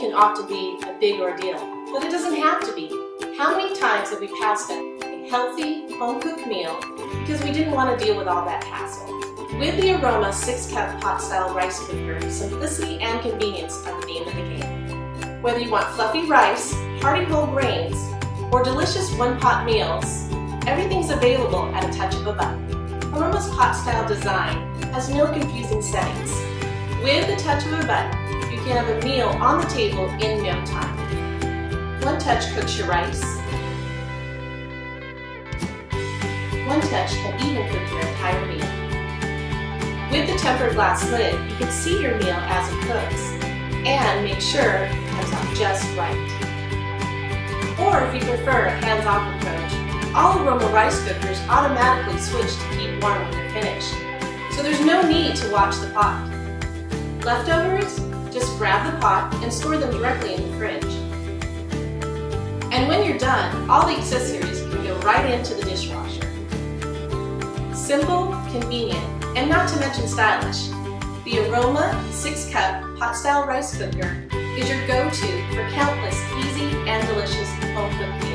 can often be a big ordeal, but it doesn't have to be. How many times have we passed a healthy, home-cooked meal because we didn't want to deal with all that hassle? With the Aroma 6-cup pot-style rice cooker, simplicity and convenience are the name of the game. Whether you want fluffy rice, hearty whole grains, or delicious one-pot meals, everything's available at a touch of a button. Aroma's pot-style design has no confusing settings. With the touch of a button, you can have a meal on the table in no time. One touch cooks your rice. One touch can even cook your entire meal. With the tempered glass lid, you can see your meal as it cooks and make sure it comes out just right. Or if you prefer a hands-off approach, all Aroma rice cookers automatically switch to keep warm when they're finished, so there's no need to watch the pot. Leftovers? Just grab the pot and store them directly in the fridge. And when you're done, all the accessories can go right into the dishwasher. Simple, convenient, and not to mention stylish, the Aroma 6-cup pot-style rice cooker is your go-to for countless easy and delicious home-cooked meals.